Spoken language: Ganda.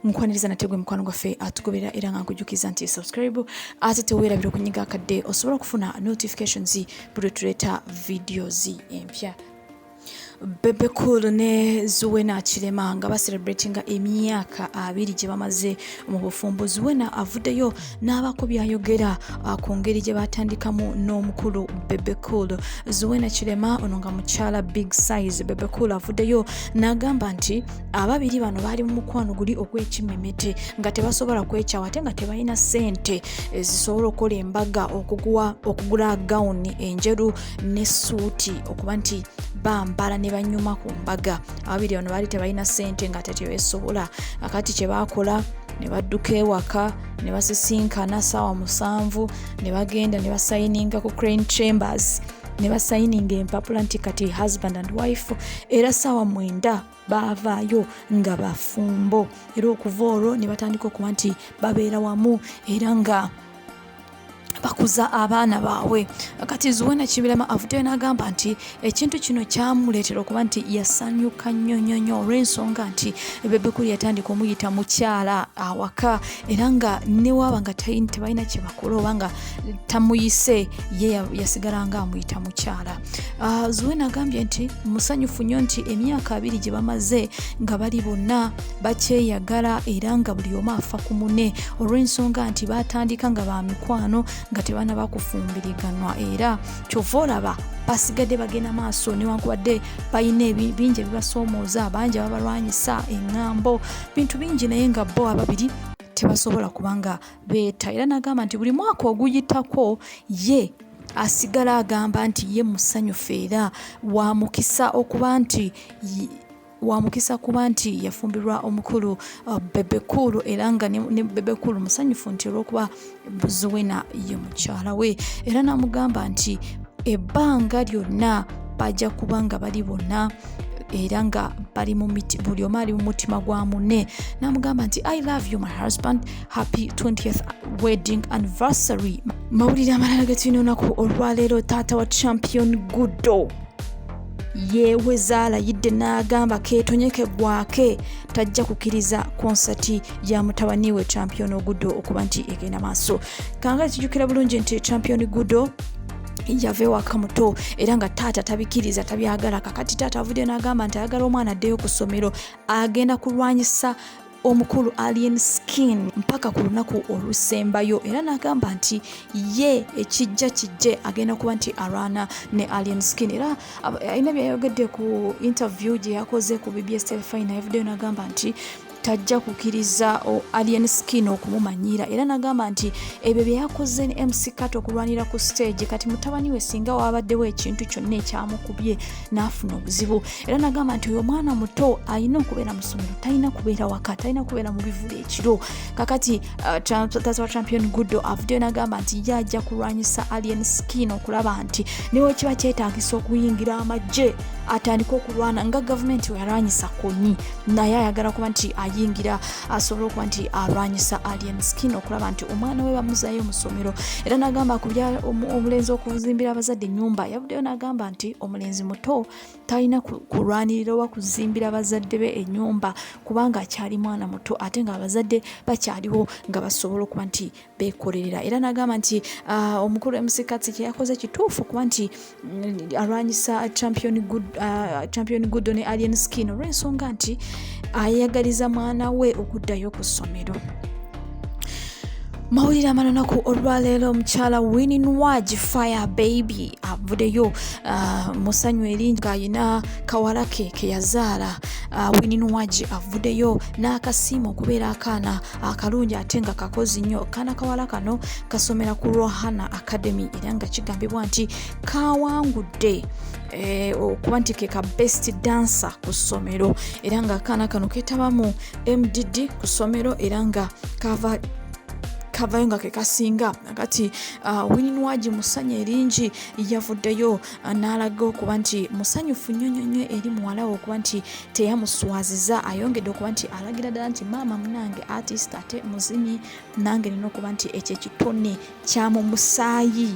nkwaniriza nategwe mukwano gwafe atugobera era nga nkujukiza nti subscribe ate teweerabira okunyiga akadde osobola kufuna notifications buli tuleta videos empya. Bebecool ne Zuena Chilema nga celebratinga emyaka 2 gye bamaze mu bufumbo. Zuena avuddeyo n'abako byayogera ku ngeri gye batandikamu n'omukulu Bebecool. Zuena Chilema ono nga mukyala big size. Bebecool avuddeyo n'agamba nti ababiri bano bali mu mukwano guli ogw'ekimemete nga tebasobola kwekyawa ate nga tebalina ssente ezisobola okukola embaga okugula gown enjeru ne suuti okuba nti bambala ne banyuma ku mbaga. Ababiri bano baali tebalina ssente nga tebesobola. Akati kye baakola ne badduka ewaka ne basisinkana ssaawa 7 ne bagenda ne basayininga ku Crane Chambers ne basayininga empapula nti kati husband and wife, era ssaawa 9 baavaayo nga bafumbo. Era okuva olwo ne batandika okuba nti babeera wamu era nga bakuza abaana baabwe. Kati Zuena Chilema avuddeyo n'agamba nti ekintu kino kyamuleetera okuba nti yasanyuka nnyo olw'ensonga nti Bebecool yatandika omuyita mukyala awaka era nga ne waaba nga tebalina kye bakola oba nga tamuyise ye yasigala nga amuyita mukyala. Zuena agambye nti musanyufu nnyo nti emyaka 2 gye bamaze nga bali bonna bakyeyagala era nga buli omu afa ku munne olw'ensonga nti batandika nga ba mikwano nga tebana bakufumbiriganwa era kyova olaba basigadde bagenda maaso newankubadde balina bingi ebibasoomooza, bangi ababalwanyisa eŋŋambo, bintu bingi naye nga bo ababiri tebasobola kubanga beeta. Era n'agamba nti buli mwaka oguyitako ye asigala agamba nti ye musanyufu era wamukisa kuba nti yafumbirwa omukulu Bebecool era nga ne Bebecool musanyufu nti olw'okuba Zuena ye mukyala we. Era n'amugamba nti ebbanga lyonna bajja kuba nga bali bonna era nga bali buli omu ali mu mutima gwa munne. N'amugamba nti I love you my husband, happy 20th wedding anniversary. Mawulire amalala ge tulina olunaku olwaleero, taata wa champion Gudo Yeweze alayidde n'agamba keetonyeke gwake tajja kukkiriza konsati ya mutabani we champion Gudo okuba nti egenda maaso. Kanga kijjukira bulungi nti champion Gudo yave waka muto era nga taata tabikiriza tabyagala. Kakati taata avudde n'agamba nti ayagala omwana addeyo ku ssomero agenda kulwanyisa omukulu Alien Skin mpaka ku lunaku olusembayo. Era n'agamba nti ye ekijja kijje agenda kuba nti arwana ne Alien Skin. Era alina byayogedde ku interview gye yakoze ku BBS Telefine. Yavuddeyo n'agamba nti tajja kukkiriza Alien Skin okumumanyira. Era n'agamba nti ebyo bye yakoze ne MC Kato okulwanira ku stage kati mutabani we singa wabaddewo ekintu kyonna ekyamukubye n'afuna obuzibu. Era n'agamba nti oyo mwana muto alina okubeera mu ssomero, talina kubeera waka, talina kubeera mu bivule ekiro. Kakati taata wa champion Gudo avuddeyo n'agamba nti ye ajja kulwanyisa Alien Skin okulaba nti newe kiba kyetaagisa okuyingira amagye atandika okulwana nga gavumenti we yalwanyisa Kony, naye ayagala kuba nti ayingira asobola okuba nti alwanyisa Alien Skin okulaba nti omwana we bamuzayo mu ssomero. Era n'agamba kubya omulenzi okuzimbira abazadde ennyumba. Yavuddeyo n'agamba nti omulenzi muto talina kulwanirira oba kuzimbira abazadde be ennyumba kubanga akyali mwana muto ate nga abazadde bakyaliwo nga basobola okuba nti beekolerera. Era n'agamba nti omukulu MC Katsi kye yakoze kituufu kuba nti alwanyisa champion Gudo ne Alien Skin olw'ensonga nti ayagaliza mwana we okuddayo ku ssomero. Mawulire amalanaku olwaleero, mukyala Winnie Fire Baby avuddeyo musanyu eringi ng'ayina kawala ke yazaala. Winnie avuddeyo n'akasiima okubeera akaana akalungi ate nga kakozi nnyo. Kaana kawala kano kasomera ku Rohana Academy era nga kigambibwa nti kawangudde okuba nti ke ka best dancer ku ssomero era nga akaana kano ketabamu MDD ku ssomero era nga kavayo nga kekasinga. Kati Winnie musanya eringi yavuddeyo n'alaga okuba nti musanyufu nnyo eri muwala we okuba nti teyamuswaziza. Ayongedde okuba nti alagira ddala nti maama munange artist ate muzinyi nange nina okuba nti ekyo ekitone kya mu musaayi